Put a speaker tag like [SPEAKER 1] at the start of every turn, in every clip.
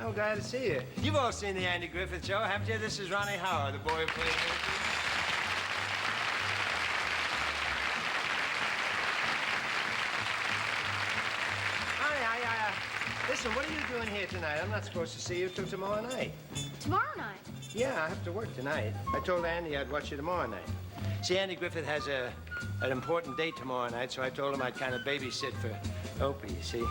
[SPEAKER 1] I'm glad to see you. You've all seen the Andy Griffith Show, haven't you? This is Ronnie Howard, the boy who plays it. Listen, what are you doing here tonight? I'm not supposed to see you till tomorrow night.
[SPEAKER 2] Tomorrow night?
[SPEAKER 1] Yeah, I have to work tonight. I told Andy I'd watch you tomorrow night. See, Andy Griffith has an important date tomorrow night, so I told him I'd kind of babysit for Opie, you see.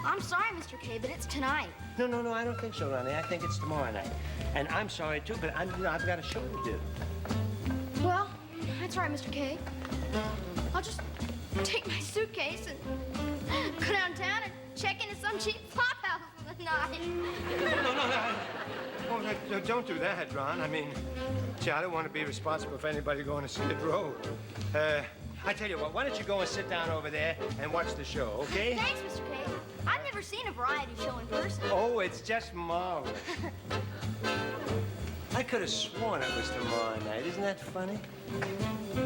[SPEAKER 2] I'm sorry, Mr. Kaye, but it's tonight.
[SPEAKER 1] No, I don't think so, Ronnie. I think it's tomorrow night. And I'm sorry, too, but I've got a show to do.
[SPEAKER 2] Well, that's all right, Mr. Kaye. I'll just take my suitcase and go downtown and check into some cheap flop house for the night.
[SPEAKER 1] No, don't do that, Ron. I mean, gee, I don't want to be responsible for anybody going to Skid Row. I tell you what, why don't you go and sit down over there and watch the show, okay?
[SPEAKER 2] Thanks, Mr. Kaye. I've never seen a variety show in person.
[SPEAKER 1] Oh, it's just marvelous. I could have sworn it was tomorrow night. Isn't that funny?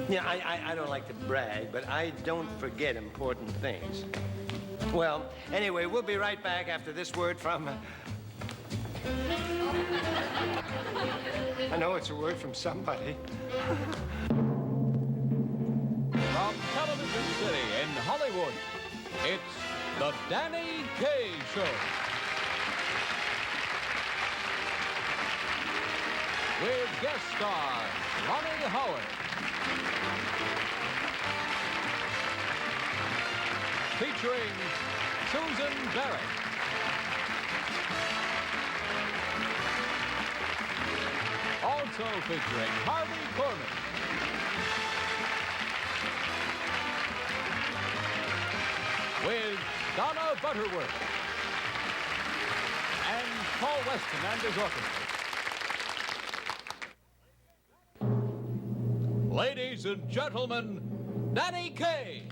[SPEAKER 1] Yeah, I don't like to brag, but I don't forget important things. Well, anyway, we'll be right back after this word from... I know it's a word from somebody.
[SPEAKER 3] From Television City in Hollywood, it's the Danny Kaye Show. With guest star Ronnie Howard. Featuring Susan Barrett. Also featuring Harvey Korman. With Donna Butterworth. And Paul Weston and his orchestra. Ladies and gentlemen, Danny Kaye.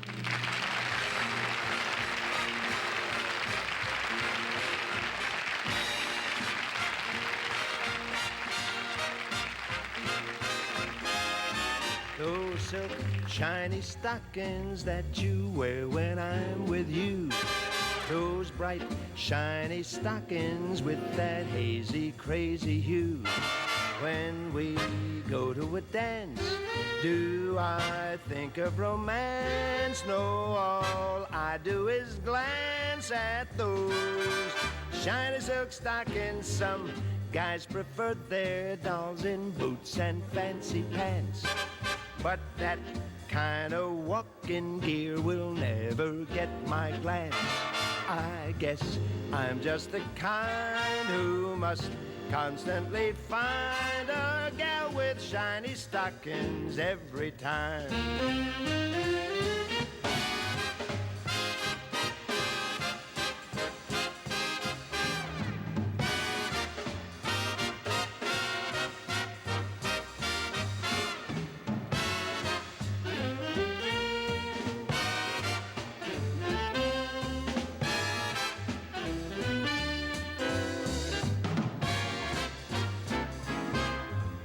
[SPEAKER 1] Those silk shiny stockings that you wear when I'm with you. Those bright shiny stockings with that hazy crazy hue. When we go to a dance, do I think of romance? No, all I do is glance at those shiny silk stockings. Some guys prefer their dolls in boots and fancy pants, but that kind of walking gear will never get my glance. I guess I'm just the kind who must constantly find a gal with shiny stockings every time.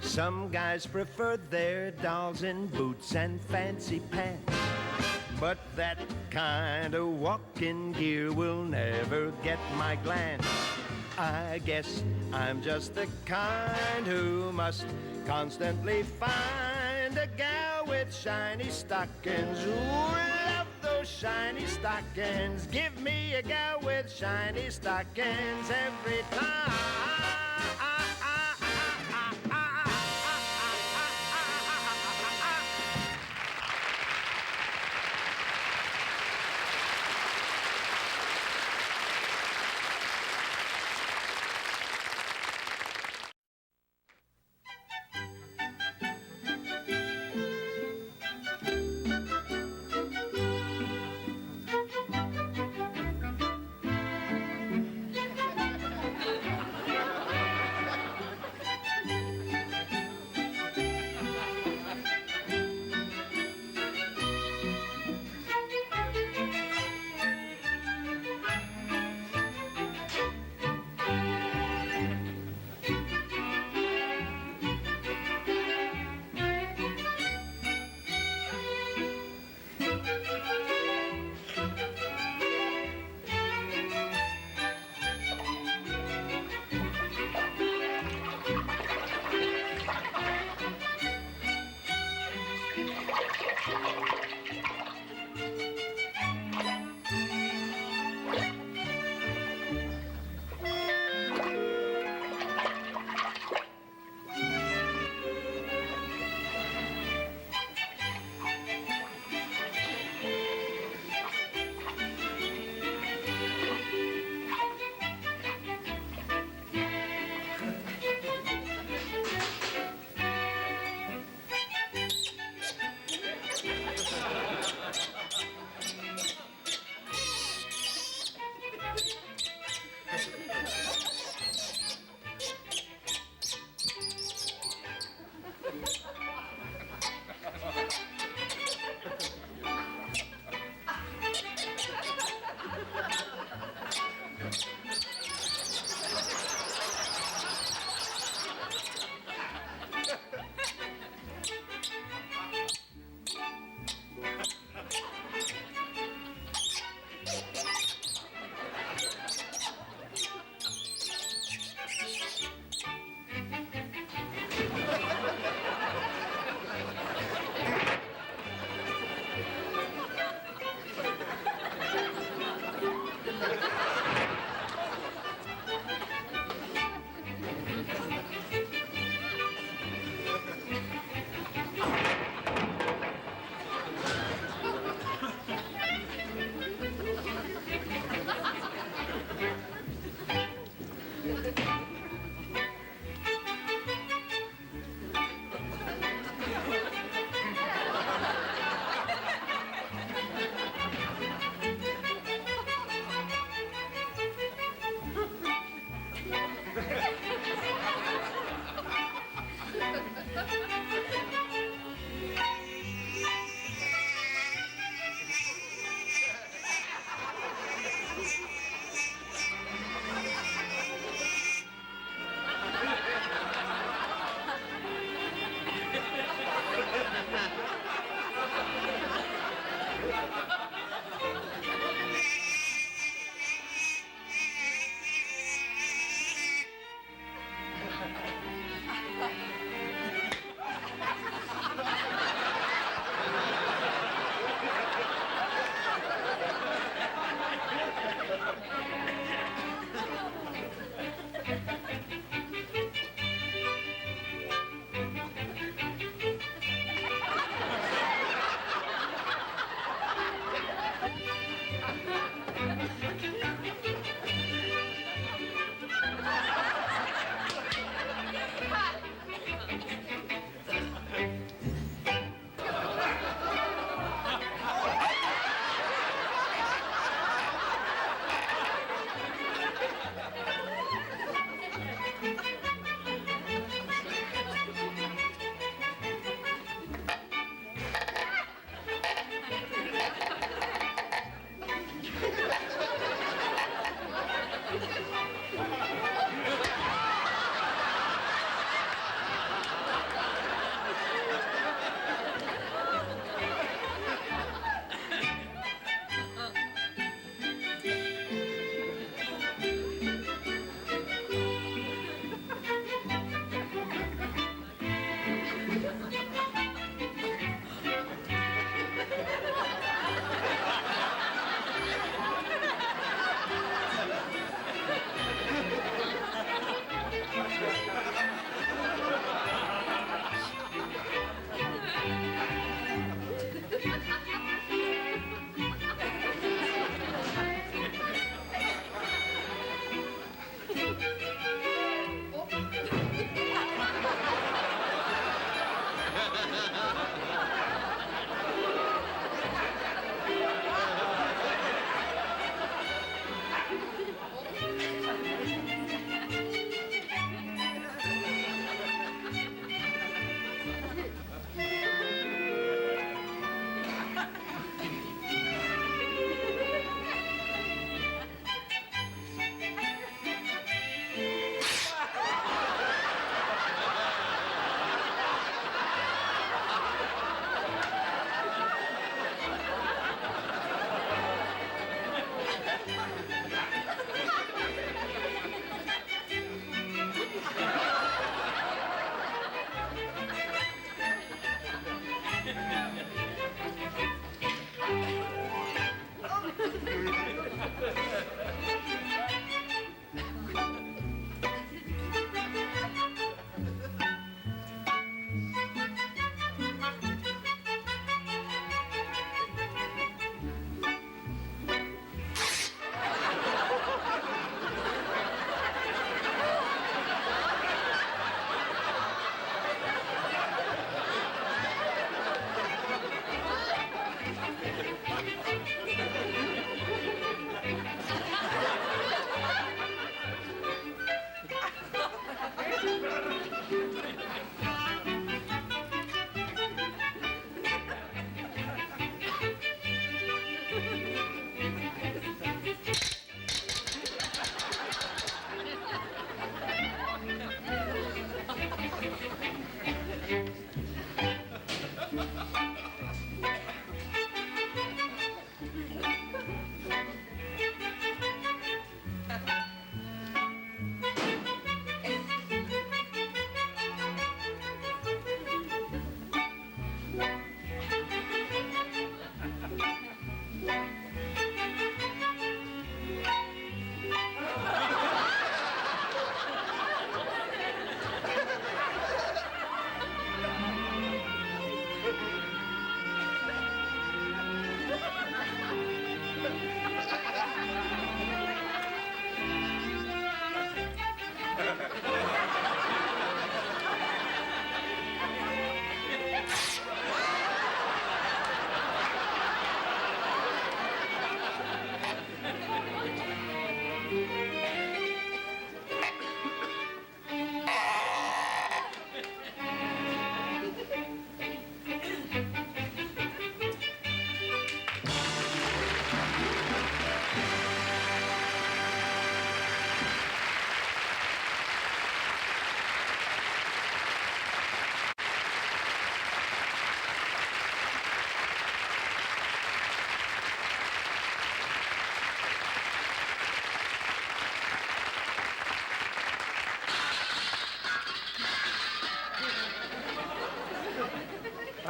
[SPEAKER 1] Some guys prefer their dolls in boots and fancy pants, but that kind of walking gear will never get my glance. I guess I'm just the kind who must constantly find a gal with shiny stockings. Ooh, love those shiny stockings. Give me a gal with shiny stockings every time.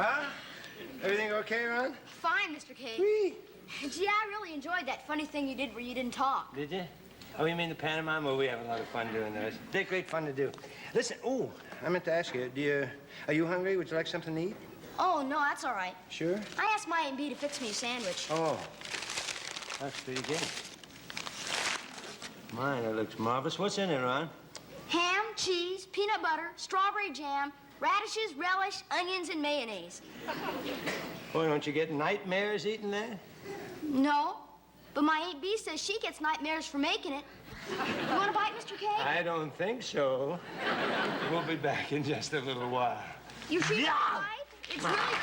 [SPEAKER 1] Huh? Everything okay, Ron?
[SPEAKER 2] Fine, Mr. K.
[SPEAKER 1] Whee!
[SPEAKER 2] Gee, I really enjoyed that funny thing you did where you didn't talk.
[SPEAKER 1] Did you? Oh, you mean the Panama movie? We have a lot of fun doing those. They're great fun to do. Listen, I meant to ask you, are you hungry? Would you like something to eat?
[SPEAKER 2] Oh, no, that's all right.
[SPEAKER 1] Sure?
[SPEAKER 2] I asked my A&B to fix me a sandwich.
[SPEAKER 1] Oh, that's pretty good. Mine, it looks marvelous. What's in it, Ron?
[SPEAKER 2] Ham, cheese, peanut butter, strawberry jam, radishes, relish, onions, and mayonnaise.
[SPEAKER 1] Boy, don't you get nightmares eating that?
[SPEAKER 2] No, but my A&B says she gets nightmares for making it. You want a bite, Mr. K?
[SPEAKER 1] I don't think so. We'll be back in just a little while.
[SPEAKER 2] You sure you want a bite? It's really delicious.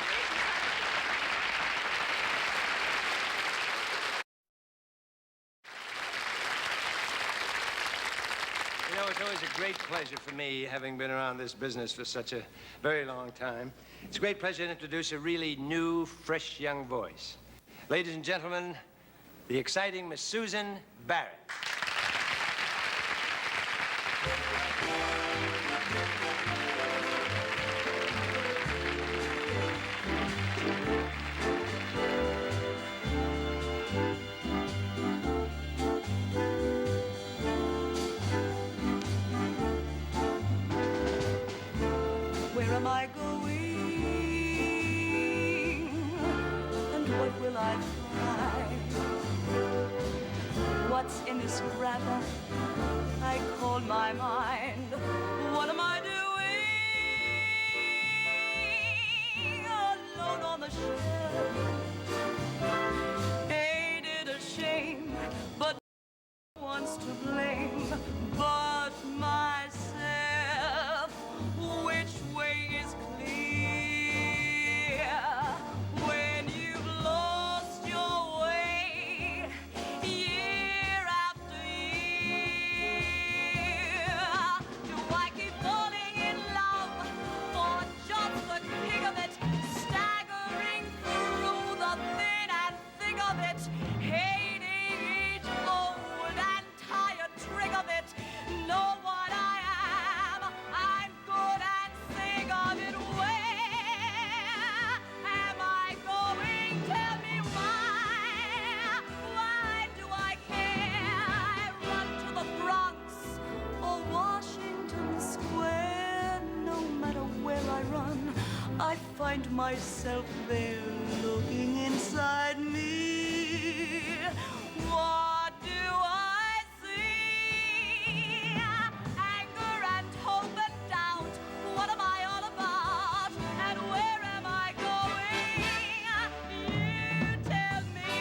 [SPEAKER 1] You know, it's always a great pleasure for me, having been around this business for such a very long time. It's a great pleasure to introduce a really new, fresh young voice. Ladies and gentlemen, the exciting Miss Susan Barrett.
[SPEAKER 4] Where am I going? And what will I find? What's in this grabber I call my mind? What am I doing alone on the shelf? Ain't it a shame? But no one's to blame but myself. Which way is clear when you've lost your way year after year? Do I keep falling in love for just the kick of it, staggering through the thin and thick of it, hating each old and tired trick of it? Know what I am, I'm good and sing of it. Where am I going? Tell me why. Why do I care? I run to the Bronx or Washington Square. No matter where I run, I find myself there looking inside me. What do I see? Anger and hope and doubt. What am I all about? And where am I going? You tell me.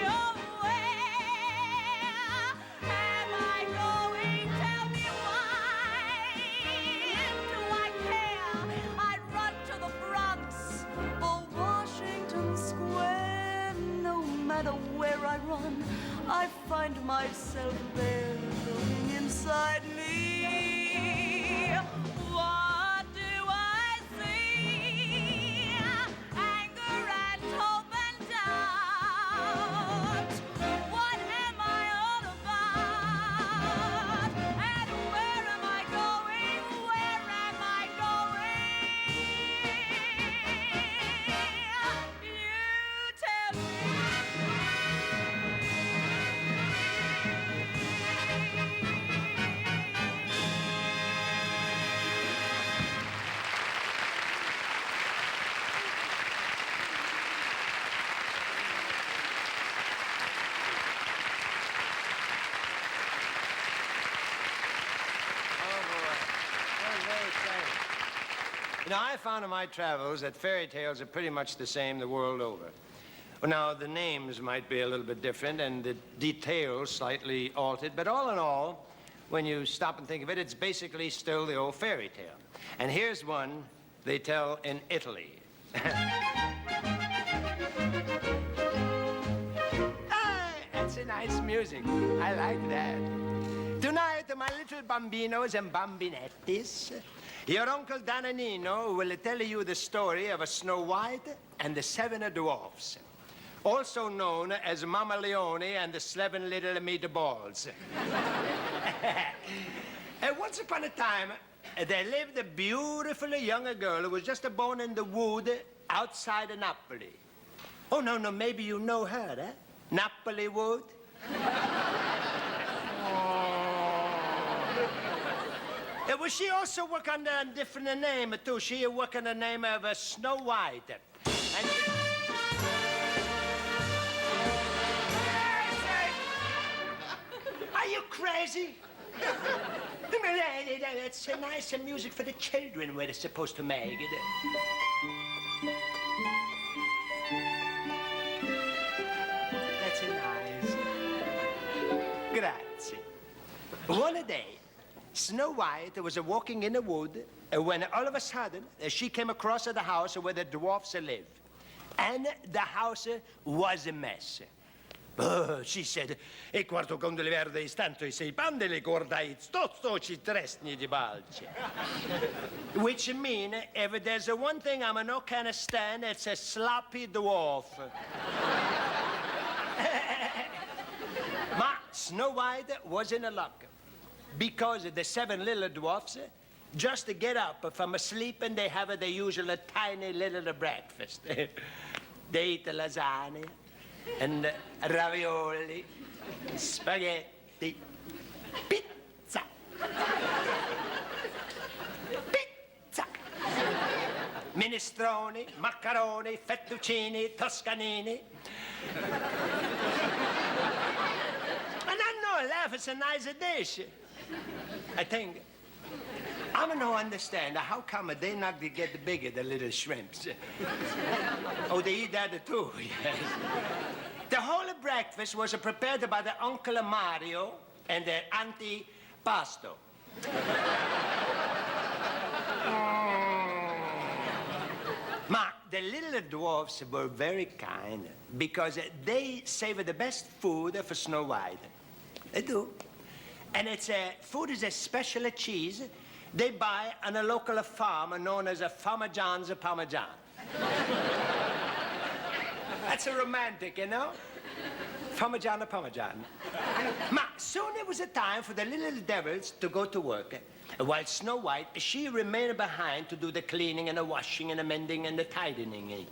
[SPEAKER 4] Oh, where am I going? Tell me why. Do I care? I run to the Bronx or Washington Square. No matter where I run, I find myself there looking inside me. What do I see? Anger and hope and doubt. What am I all about? And where am I going? Where am I going? You tell me.
[SPEAKER 1] You know, I found in my travels that fairy tales are pretty much the same the world over. Well, now, the names might be a little bit different and the details slightly altered, but all in all, when you stop and think of it, it's basically still the old fairy tale. And here's one they tell in Italy. That's a nice music. I like that. Tonight, my little bambinos and bambinettes, your Uncle Dananino will tell you the story of a Snow White and the 7 Dwarfs, also known as Mama Leone and the 7 Little Meatballs. Once upon a time, there lived a beautiful young girl who was just born in the wood outside of Napoli. Oh, no, maybe you know her, eh? Napoli Wood? Well, she also worked under a different name, too. She worked under the name of Snow White. And... Are you crazy? It's nice music for the children where they're supposed to make it. That's nice. Grazie. One day, Snow White was walking in the wood when all of a sudden she came across the house where the dwarfs live. And the house was a mess. She said, e quarto con le verde istanto I sei pande le cordai sto ci tresni di balce. Which mean, if there's one thing I'm not gonna stand, it's a sloppy dwarf. Ma Snow White was in a luck because the 7 little dwarfs just get up from sleep and they have their usual tiny little breakfast. They eat lasagna and ravioli, spaghetti, pizza. Pizza. Minestrone, macaroni, fettuccini, toscanini. And I know, laugh, it's a nice dish. I think, I don't understand how come they not get bigger, the little shrimps. Oh, they eat that too, yes. The whole breakfast was prepared by the Uncle Mario and the Auntie Pasto. Ma the little dwarfs were very kind because they saved the best food for Snow White. They do. And it's food is a special cheese they buy on a local farm known as a Farmer John's Parmesan. That's a romantic, you know? Parmesan. Ma soon it was a time for the little devils to go to work, while Snow White, she remained behind to do the cleaning and the washing and the mending and the tidying.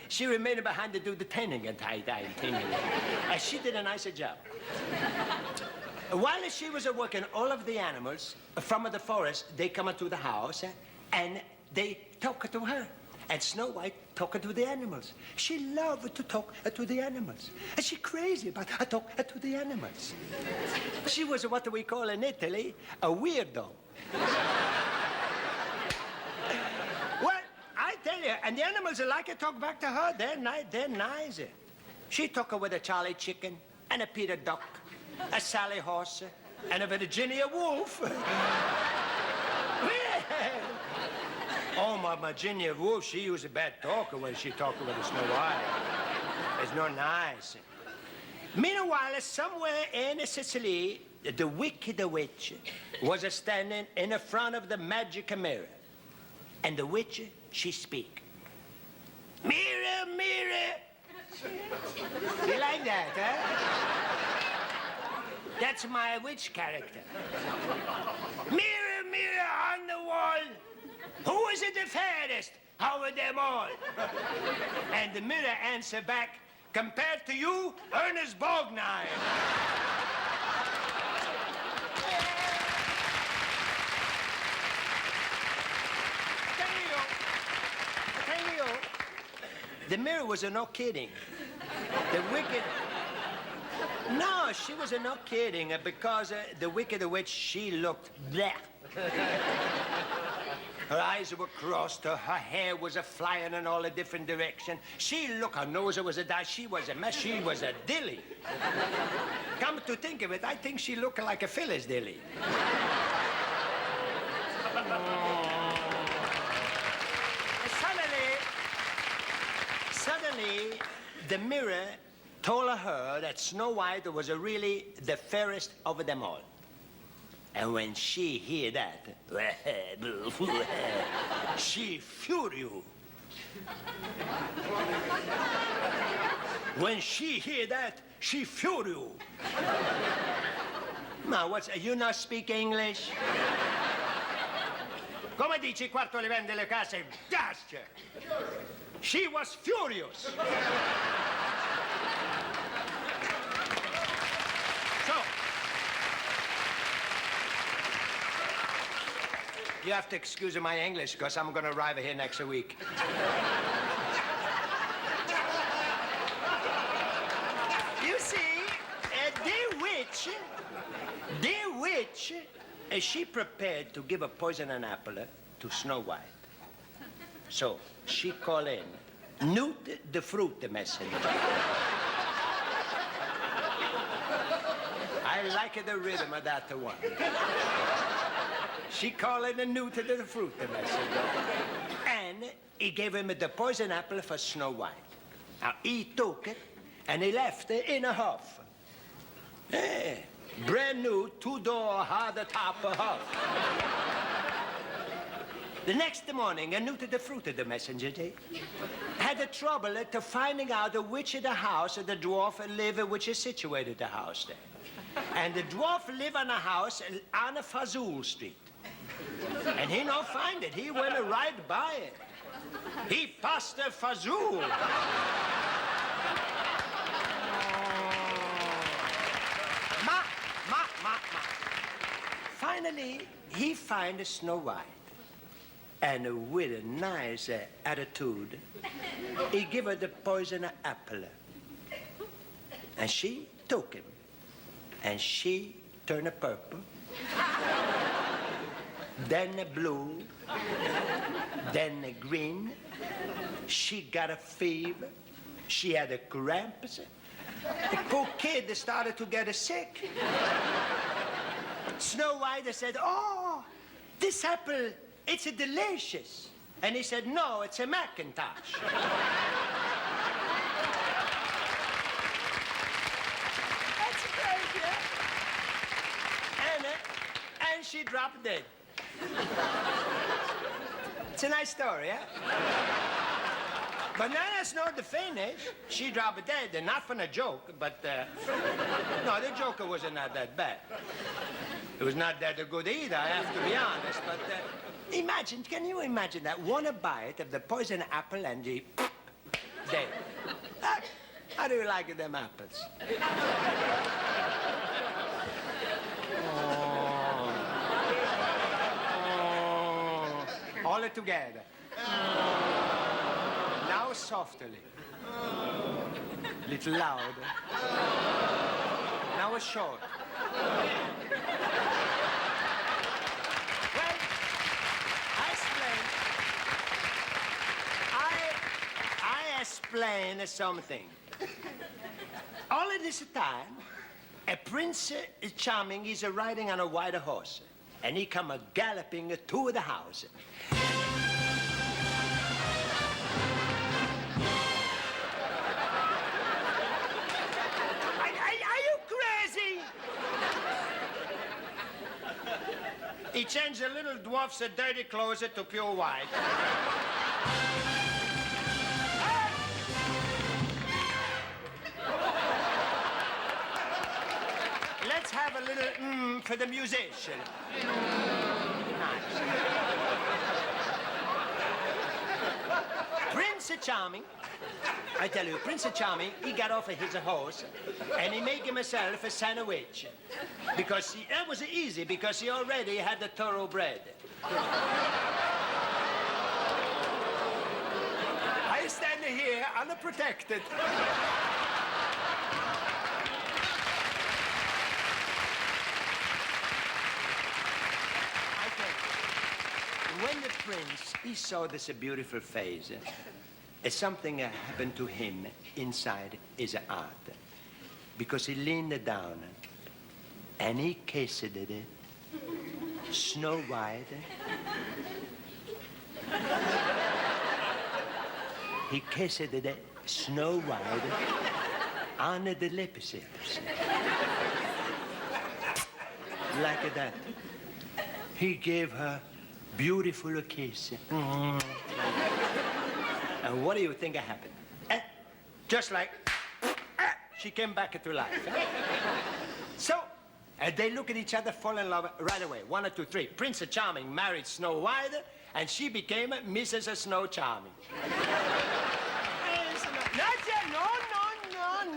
[SPEAKER 1] She remained behind to do the tanning and tie-dye thing. She did a nice job. While she was working, all of the animals from the forest, they come to the house and they talk to her. And Snow White talked to the animals. She loved to talk to the animals. And she crazy about talk to the animals. She was what we call in Italy a weirdo. Well, I tell you, and the animals like to talk back to her. They're nice. She talked with a Charlie chicken and a Peter duck, a Sally horse, and a Virginia wolf. Oh, my Virginia wolf, she was a bad talker when she talked with the Snow White. It's not nice. Meanwhile, somewhere in Sicily, the wicked witch was standing in front of the magic mirror. And the witch, she speak. Mirror, mirror. You like that, huh? That's my witch character. Mirror, mirror on the wall. Who is the fairest of them all? And the mirror answered back, compared to you, Ernest Borgnine. Tell you, the mirror was not kidding. The wicked... No, she was not kidding because the wicked witch, she looked black. Her eyes were crossed, her hair was flying in all the different directions. She looked, her nose was a dash, she was a mess, she was a dilly. Come to think of it, I think she looked like a Phyllis dilly. Suddenly, the mirror told her that Snow White was really the fairest of them all. And when she hear that, she furious. When she hear that, she furious. Ma, you not speak English? Come dici quarto le vende le case? Dash! She was furious. So, you have to excuse my English because I'm going to arrive here next week. You see, the witch, she prepared to give a poison an apple to Snow White. So she called in Newt the Fruit Messenger. I like the rhythm of that one. She called in Newt the Fruit Messenger. And he gave him the poison apple for Snow White. Now, he took it and he left it in a huff. Brand new, two-door, hard top huff. The next morning, a Newt the Fruit of the Messenger had the trouble to finding out which of the house the dwarf live, which is situated the house there. And the dwarf live on a house on a Fazul Street. And he not find it. He went right by it. He passed a Fazul. Ma. Finally, he find Snow White. And with a nice attitude, he give her the poison apple. And she took him. And she turned purple. Then blue. Then green. She got a fever. She had a cramps. The poor kid started to get sick. Snow White said, "Oh, this apple, it's delicious." And he said, "No, it's a Macintosh." That's crazy, huh? And she dropped dead. It's a nice story, huh? But now that's not the finish. She dropped dead, and not from a joke, but, no, the joke wasn't not that bad. It was not that good either, I have to be honest, but, can you imagine that? One bite of the poison apple and the dead. How do you like them apples? All together. Now softly. Little louder. Now short. Well, I explain something. All of this time, a Prince Charming is riding on a white horse, and he come galloping to the house. He changed the little dwarf's dirty clothes to pure white. Let's have a little for the musician. Nice. Prince Charming, I tell you, Prince Charming, he got off of his horse and he made himself a sandwich. Because that was easy, because he already had the thoroughbred. I stand here unprotected. I tell you, when the prince, he saw this beautiful face, something happened to him inside his heart. Because he leaned down and he kissed it, Snow White. He kissed it, Snow White, on the lips. Like that. He gave her beautiful kiss. And what do you think happened? Just like she came back to life. So They look at each other, fall in love right away. 1 or 2, 3. Prince Charming married Snow White, and she became Mrs. Snow Charming.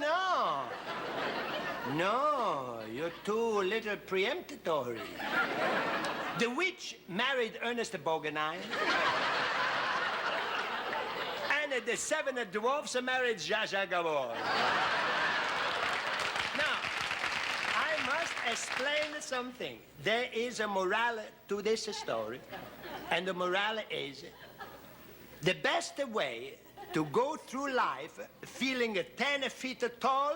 [SPEAKER 1] No. No, you're too little preemptory. The witch married Ernest Borgnine. And the 7 dwarfs married Zsa Zsa Gabor. Now, I must explain something. There is a morale to this story. And the morale is the best way to go through life feeling 10 feet tall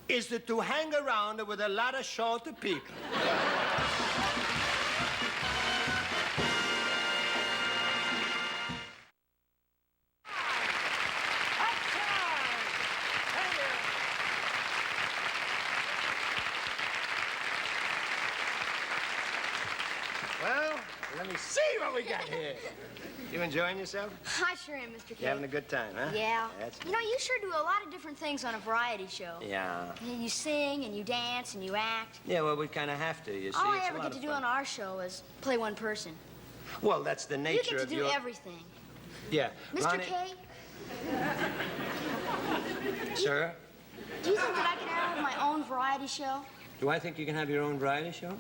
[SPEAKER 1] is to hang around with a lot of short people. Well, let me see what we got here. You enjoying yourself?
[SPEAKER 2] I sure am, Mr. K.
[SPEAKER 1] You having a good time, huh?
[SPEAKER 2] Yeah.
[SPEAKER 1] That's
[SPEAKER 2] You know, you sure do a lot of different things on a variety show.
[SPEAKER 1] Yeah.
[SPEAKER 2] You sing, and you dance, and you act.
[SPEAKER 1] Yeah, well, we kind of have to, you see.
[SPEAKER 2] All I
[SPEAKER 1] It's a
[SPEAKER 2] ever
[SPEAKER 1] lot
[SPEAKER 2] get to
[SPEAKER 1] of
[SPEAKER 2] do
[SPEAKER 1] fun.
[SPEAKER 2] on our show is play one person.
[SPEAKER 1] Well, that's the
[SPEAKER 2] You
[SPEAKER 1] nature
[SPEAKER 2] get to
[SPEAKER 1] of
[SPEAKER 2] do
[SPEAKER 1] your...
[SPEAKER 2] everything.
[SPEAKER 1] Yeah.
[SPEAKER 2] Mr.
[SPEAKER 1] Ronnie...
[SPEAKER 2] K,
[SPEAKER 1] Sir?
[SPEAKER 2] do you think that I could have my own variety show?
[SPEAKER 1] Do I think you can have your own variety show?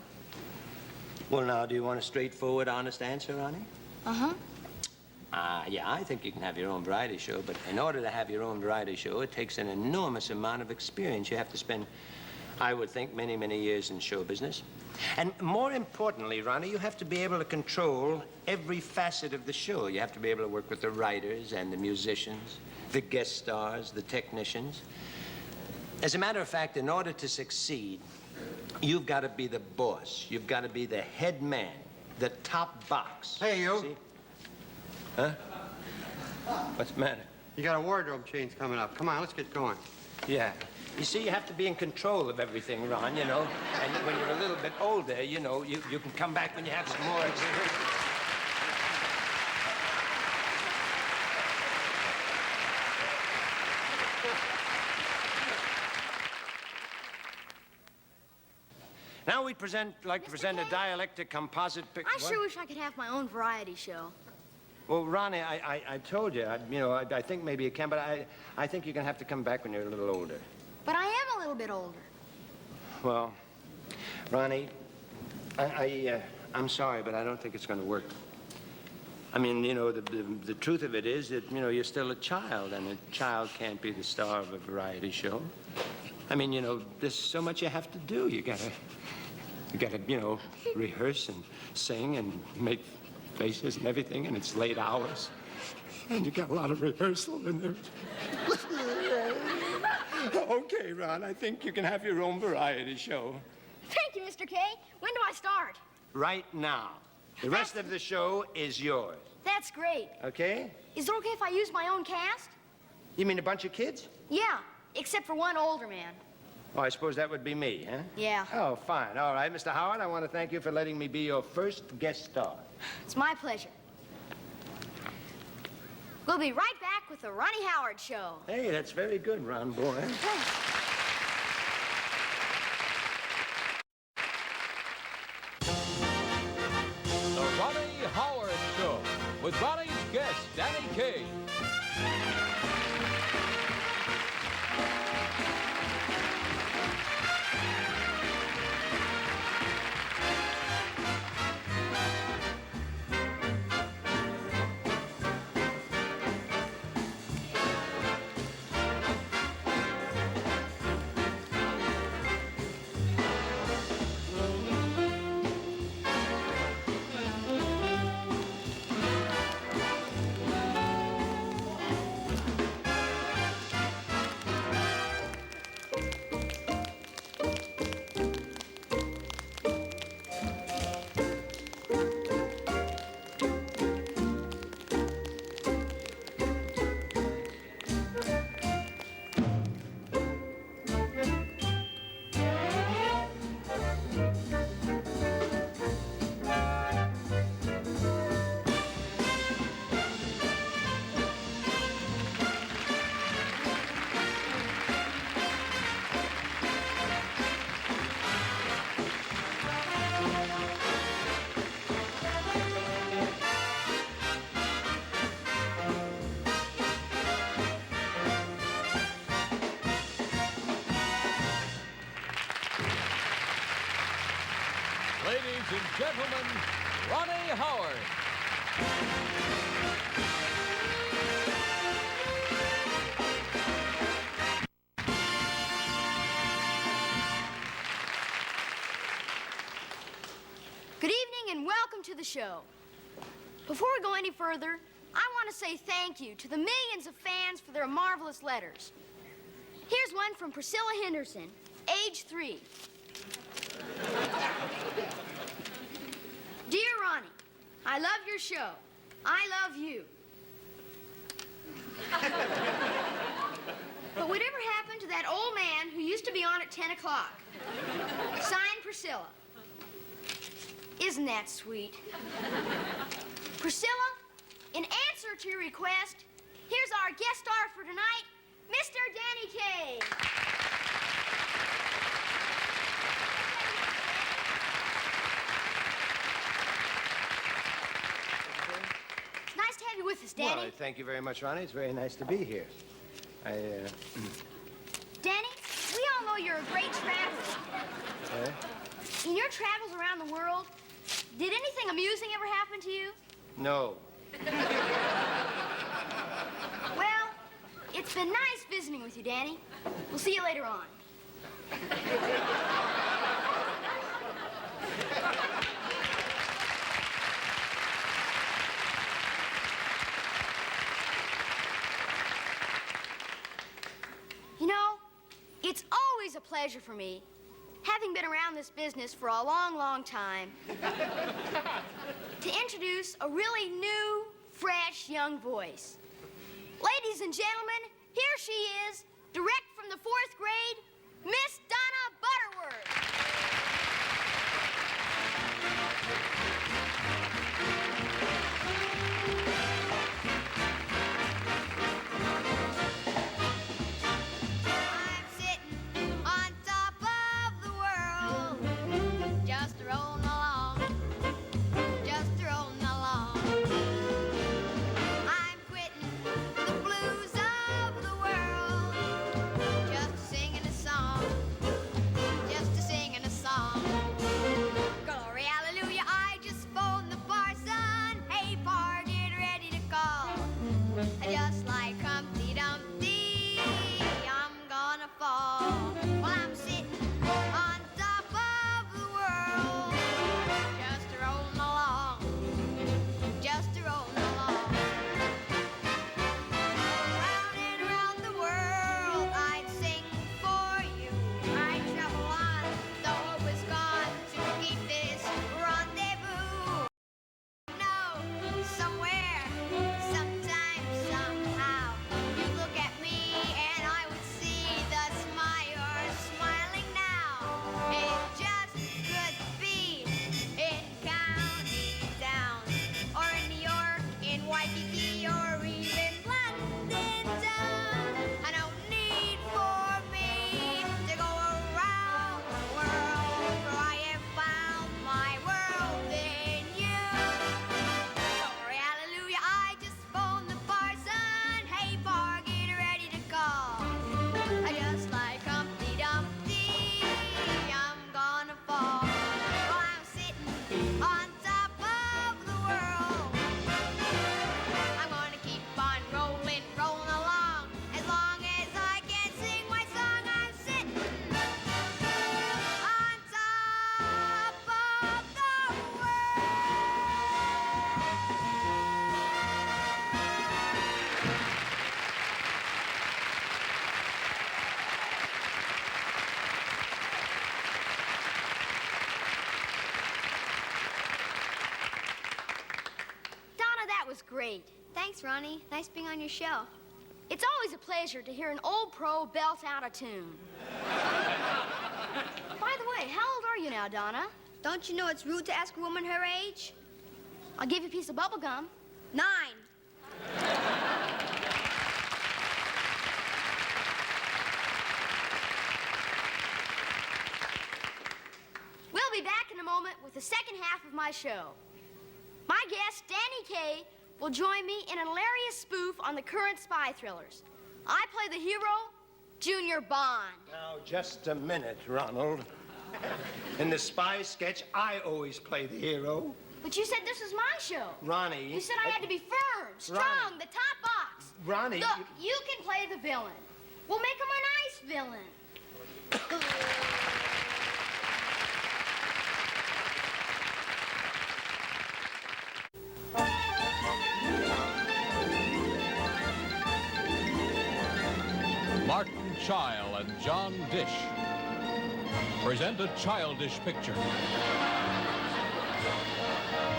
[SPEAKER 1] Well, now, do you want a straightforward, honest answer, Ronnie?
[SPEAKER 2] Uh-huh.
[SPEAKER 1] Yeah, I think you can have your own variety show, but in order to have your own variety show, it takes an enormous amount of experience. You have to spend, I would think, many, many years in show business. And more importantly, Ronnie, you have to be able to control every facet of the show. You have to be able to work with the writers and the musicians, the guest stars, the technicians. As a matter of fact, in order to succeed, you've got to be the boss. You've got to be the head man, the top box.
[SPEAKER 5] Hey, you.
[SPEAKER 1] See? Huh? What's the matter?
[SPEAKER 5] You got a wardrobe change coming up. Come on, let's get going.
[SPEAKER 1] Yeah. You see, you have to be in control of everything, Ron, you know. And when you're a little bit older, you know, you can come back when you have some more experience. Now we'd like to present a dialectic composite picture.
[SPEAKER 2] I sure wish I could have my own variety show.
[SPEAKER 1] Well, Ronnie, I told you, I think maybe you can, but I think you're going to have to come back when you're a little older.
[SPEAKER 2] But I am a little bit older.
[SPEAKER 1] Well, Ronnie, I'm sorry, but I don't think it's going to work. I mean, you know, the truth of it is that, you know, you're still a child, and a child can't be the star of a variety show. I mean, you know, there's so much you have to do. You gotta, you know, rehearse and sing and make faces and everything, and it's late hours. And you got a lot of rehearsal in there. Okay, Ron, I think you can have your own variety show.
[SPEAKER 2] Thank you, Mr. K. When do I start?
[SPEAKER 1] Right now. The rest of the show is yours.
[SPEAKER 2] That's great.
[SPEAKER 1] Okay?
[SPEAKER 2] Is it okay if I use my own cast?
[SPEAKER 1] You mean a bunch of kids?
[SPEAKER 2] Yeah, except for one older man.
[SPEAKER 1] Oh, I suppose that would be me, huh?
[SPEAKER 2] Yeah.
[SPEAKER 1] Oh, fine. All right, Mr. Howard, I want to thank you for letting me be your first guest star.
[SPEAKER 2] It's my pleasure. We'll be right back with the Ronnie Howard Show.
[SPEAKER 1] Hey, that's very good, Ron boy.
[SPEAKER 3] The Ronnie Howard Show with Ronnie's guest, Danny Kaye. ladies and gentlemen, Ronnie Howard.
[SPEAKER 2] Good evening and welcome to the show. Before we go any further, I want to say thank you to the millions of fans for their marvelous letters. Here's one from Priscilla Henderson, age 3. Dear Ronnie, I love your show. I love you. But whatever happened to that old man who used to be on at 10 o'clock? Signed, Priscilla. Isn't that sweet? Priscilla, in answer to your request, here's our guest star for tonight, Mr. Danny Kaye. It's nice to have you with us, Danny.
[SPEAKER 1] Well, thank you very much, Ronnie. It's very nice to be here.
[SPEAKER 2] Danny, we all know you're a great traveler. In your travels around the world, did anything amusing ever happen to you?
[SPEAKER 1] No.
[SPEAKER 2] Well, it's been nice visiting with you, Danny. We'll see you later on. You know, it's always a pleasure for me, having been around this business for a long, long time, to introduce a really new, fresh, young voice. Ladies and gentlemen, here she is, direct from the 4th grade, Miss Donna Butterworth.
[SPEAKER 6] I'm sitting on top of the world, just rolling along, just rolling along. I'm quitting the blues of the world, just singing a song, just singing a song. Glory, hallelujah, I just phoned the parson. Hey, par, get ready to call. Just like Humpty Dumpty, I'm gonna fall. Well, I'm sitting on top of the world, just rolling along, just rolling along. Round and round the world, I'd sing for you. I'd travel on, the hope is gone to keep this rendezvous. No, somewhere, sometime, somehow, you look at me and I would see the smile you're smiling now. It just could be in County Down, or in New York, in Waikiki, or even London town. And no need for me to go around the world, for I have found my world in you. Glory, hallelujah, I just phoned the parson. Hey, par, get ready to call. Just like Humpty Dumpty, I'm gonna fall. Well, I'm sitting on top of the world. I'm gonna keep on rolling, rolling along, as long as I can sing my song. I'm sitting on top of the world.
[SPEAKER 2] Donna, that was great.
[SPEAKER 6] Thanks, Ronnie. Nice being on your show.
[SPEAKER 2] It's always a pleasure to hear an old pro belt out a tune. By the way, how old are you now, Donna?
[SPEAKER 6] Don't you know it's rude to ask a woman her age?
[SPEAKER 2] I'll give you a piece of bubble gum.
[SPEAKER 6] 9.
[SPEAKER 2] We'll be back in a moment with the second half of my show. My guest, Danny Kaye, will join me in an hilarious spoof on the current spy thrillers. I play the hero, Junior Bond.
[SPEAKER 1] Now, just a minute, Ronald. In the spy sketch, I always play the hero.
[SPEAKER 2] But you said this was my show.
[SPEAKER 1] Ronnie.
[SPEAKER 2] You said I had to be firm, strong,
[SPEAKER 1] Ronnie.
[SPEAKER 2] the top box.
[SPEAKER 1] Ronnie.
[SPEAKER 2] Look, you can play the villain. We'll make him a nice villain.
[SPEAKER 3] Martin Chile and John Dish present a childish picture.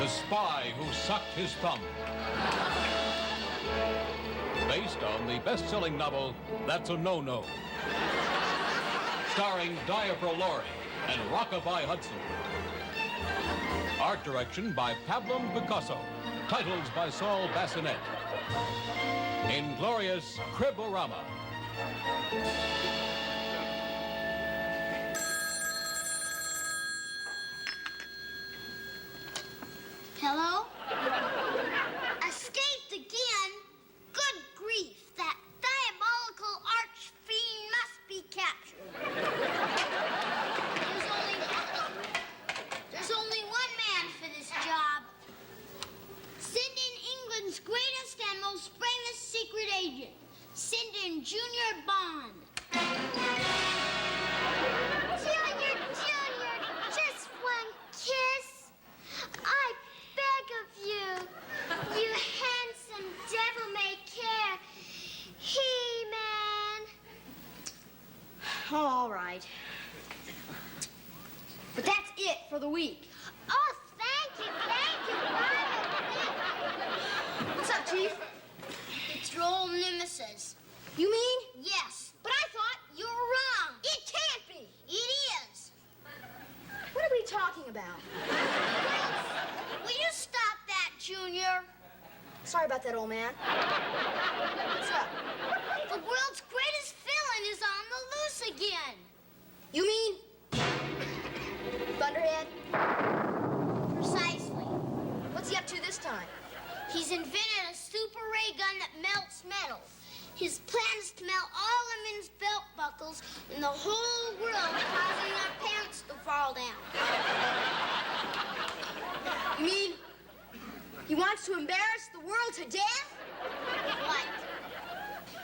[SPEAKER 3] The Spy Who Sucked His Thumb. Based on the best-selling novel, That's a No-No. Starring Diaphragm Laurie and Rockabye Hudson. Art direction by Pablo Picasso. Titles by Saul Bassinet. Inglorious Criborama.
[SPEAKER 6] Hello? Escaped again? Good grief, that diabolical arch-fiend must be captured. There's only one man for this job. Send in England's greatest and most famous secret agent. Send in Junior Bond. Junior, just one kiss. I beg of you, you handsome devil-may-care He-Man.
[SPEAKER 2] Oh, all right. But that's it for the week.
[SPEAKER 6] Oh, thank you, Private.
[SPEAKER 2] What's up, Chief?
[SPEAKER 6] It's your old nemesis.
[SPEAKER 2] You mean?
[SPEAKER 6] Yes,
[SPEAKER 2] But I thought...
[SPEAKER 6] you're wrong.
[SPEAKER 2] It can't be.
[SPEAKER 6] It is.
[SPEAKER 2] What are we talking about?
[SPEAKER 6] Will you stop that, Junior?
[SPEAKER 2] Sorry about that, old man. What's up?
[SPEAKER 6] The world's greatest villain is on the loose again.
[SPEAKER 2] You mean... Thunderhead?
[SPEAKER 6] Precisely.
[SPEAKER 2] What's he up to this time?
[SPEAKER 6] He's invented a super ray gun that melts metal. His plan is to melt all the men's belt buckles in the whole world, causing their pants to fall down.
[SPEAKER 2] You mean... he wants to embarrass the world to death?
[SPEAKER 6] What?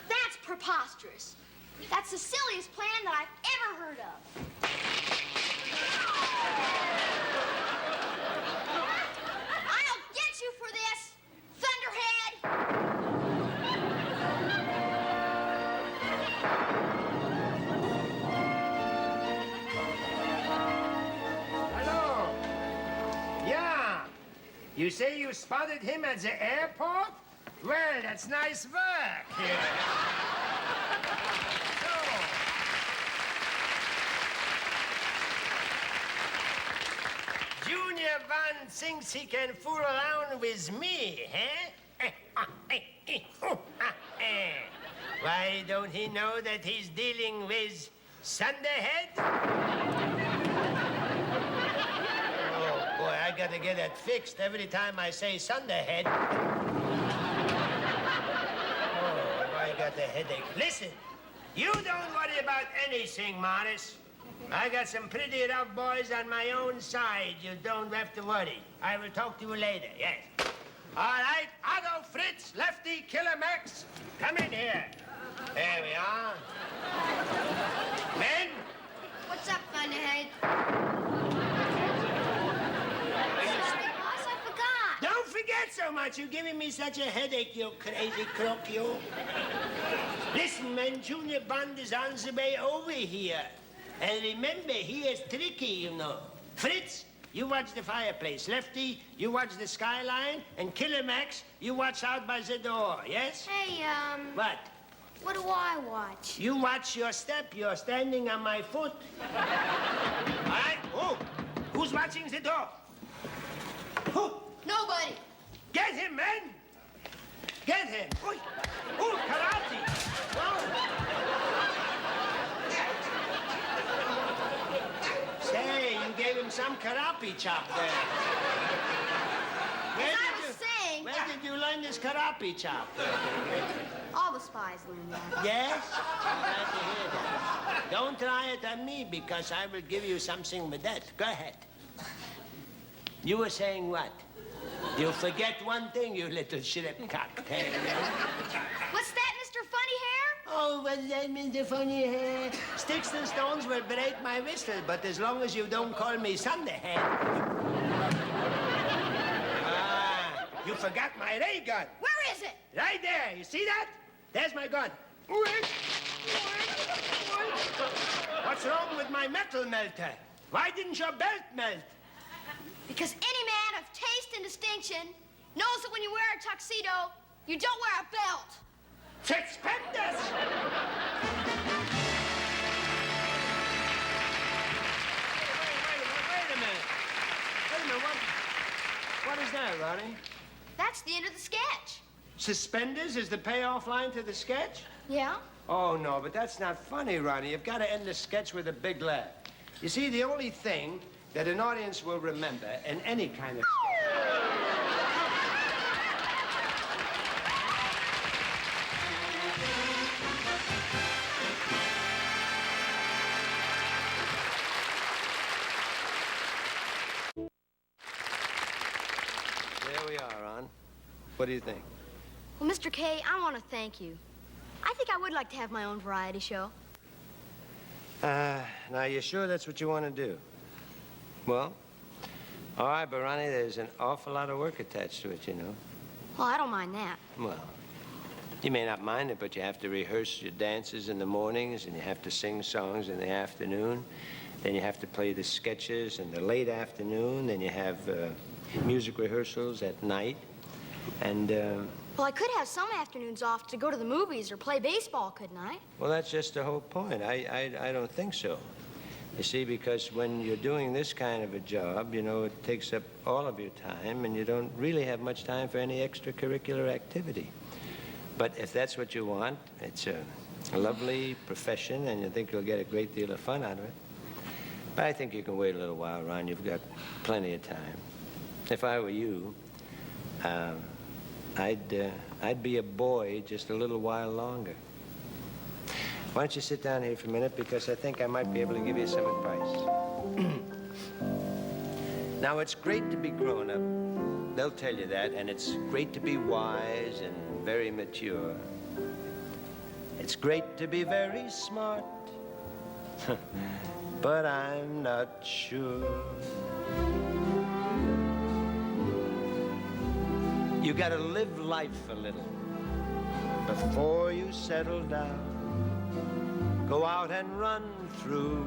[SPEAKER 2] That's preposterous. That's the silliest plan that I've ever heard of. I'll get you for this, Thunderhead!
[SPEAKER 1] Hello. Yeah. You say you spotted him at the airport? Well, that's nice work. Junior Van thinks he can fool around with me, huh? Why don't he know that he's dealing with Thunderhead? Oh, boy, I gotta get that fixed every time I say Thunderhead. Oh, I got a headache. Listen, you don't worry about anything, Morris. I got some pretty rough boys on my own side. You don't have to worry. I will talk to you later, yes. All right, Otto, Fritz, Lefty, Killer Max, come in here. There we are. Men?
[SPEAKER 6] What's up, Thunderhead?
[SPEAKER 2] Boss, I forgot.
[SPEAKER 1] Don't forget so much. You're giving me such a headache, you crazy crook, you. Listen, man, Junior Bond is on the way over here. And remember, he is tricky, you know. Fritz, you watch the fireplace. Lefty, you watch the skyline. And Killer Max, you watch out by the door, yes?
[SPEAKER 6] Hey,
[SPEAKER 1] What?
[SPEAKER 6] what do I watch?
[SPEAKER 1] You watch your step. You're standing on my foot. All right? Oh, who's watching the door? Who?
[SPEAKER 2] Nobody.
[SPEAKER 1] Get him, man! Get him! Oi. Oh, karate! Oh. Say, you gave him some karate chop there.
[SPEAKER 2] As I was saying...
[SPEAKER 1] Where did you learn
[SPEAKER 7] learn this karate chop?
[SPEAKER 2] All the spies learn that.
[SPEAKER 7] Yes? I'm glad to hear that. Don't try it on me, because I will give you something with that. Go ahead. You were saying what? You forget one thing, you little shrimp-cock.
[SPEAKER 2] What's that, Mr. Funny Hair?
[SPEAKER 7] Oh, what's that, Mr. Funny Hair? Sticks and stones will break my whistle, but as long as you don't call me Thunderhead. Ah, you forgot my ray gun.
[SPEAKER 2] Where is it?
[SPEAKER 7] Right there. You see that? There's my gun. What's wrong with my metal melter? Why didn't your belt melt?
[SPEAKER 2] Because any man of taste and distinction knows that when you wear a tuxedo, you don't wear a belt.
[SPEAKER 7] Suspenders! Wait a minute. What is that, Ronnie?
[SPEAKER 2] That's the end of the sketch.
[SPEAKER 7] Suspenders is the payoff line to the sketch?
[SPEAKER 2] Yeah?
[SPEAKER 7] Oh, no, but that's not funny, Ronnie. You've got to end the sketch with a big laugh. You see, the only thing that an audience will remember in any kind of... There we are, Ron. What do you think?
[SPEAKER 2] Well, Mr. Kaye, I want to thank you. I think I would like to have my own variety show.
[SPEAKER 7] Now, you sure that's what you want to do? Well, all right, but Ronnie, there's an awful lot of work attached to it, you know.
[SPEAKER 2] Well, I don't mind that.
[SPEAKER 7] Well, you may not mind it, but you have to rehearse your dances in the mornings, and you have to sing songs in the afternoon. Then you have to play the sketches in the late afternoon. Then you have music rehearsals at night. And,
[SPEAKER 2] Well, I could have some afternoons off to go to the movies or play baseball, couldn't I?
[SPEAKER 7] well, that's just the whole point. I don't think so. You see, because when you're doing this kind of a job, you know, it takes up all of your time, and you don't really have much time for any extracurricular activity. But if that's what you want, it's a lovely profession, and you think you'll get a great deal of fun out of it. But I think you can wait a little while, Ron. You've got plenty of time. If I were you, I'd be a boy just a little while longer. Why don't you sit down here for a minute, because I think I might be able to give you some advice. Now, it's great to be grown up. They'll tell you that, and it's great to be wise and very mature. It's great to be very smart, but I'm not sure. You gotta live life a little before you settle down. Go out and run through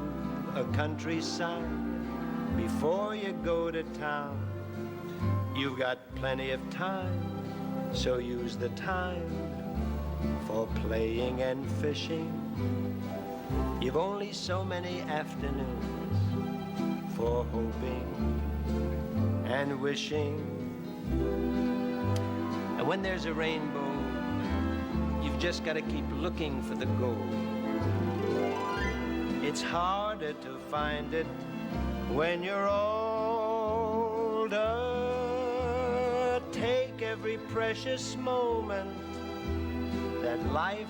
[SPEAKER 7] a countryside before you go to town. You've got plenty of time, so use the time for playing and fishing. You've only so many afternoons for hoping and wishing. And when there's a rainbow, you've just got to keep looking for the gold. It's harder to find it when you're older. Take every precious moment that life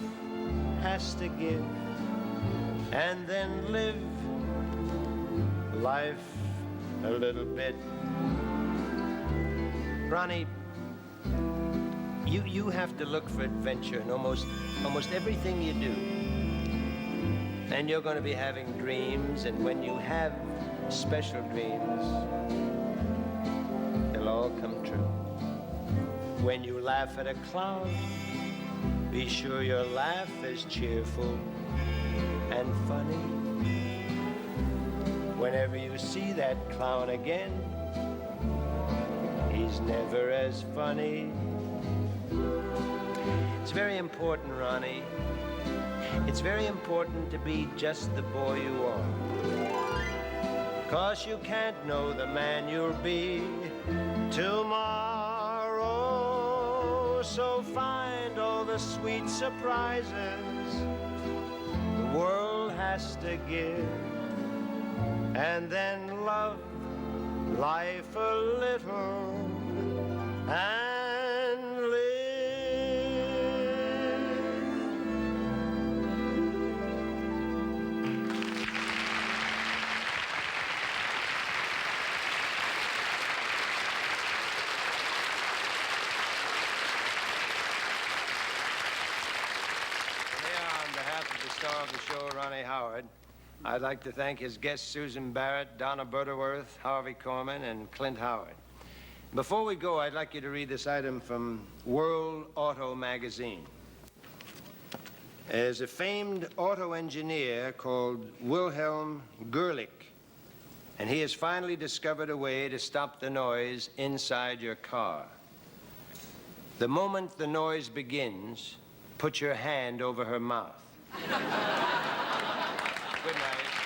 [SPEAKER 7] has to give, and then live life a little bit. Ronnie, you have to look for adventure in almost everything you do. And you're going to be having dreams, and when you have special dreams, they'll all come true. When you laugh at a clown, be sure your laugh is cheerful and funny. Whenever you see that clown again, he's never as funny. It's very important, Ronnie. It's very important to be just the boy you are. 'Cause you can't know the man you'll be tomorrow. So find all the sweet surprises the world has to give, and then love life a little and live Howard. I'd like to thank his guests, Susan Barrett, Donna Butterworth, Harvey Korman, and Clint Howard. Before we go, I'd like you to read this item from World Auto magazine. There's a famed auto engineer called Wilhelm Gerlich, and he has finally discovered a way to stop the noise inside your car. The moment the noise begins, put your hand over her mouth. Good night.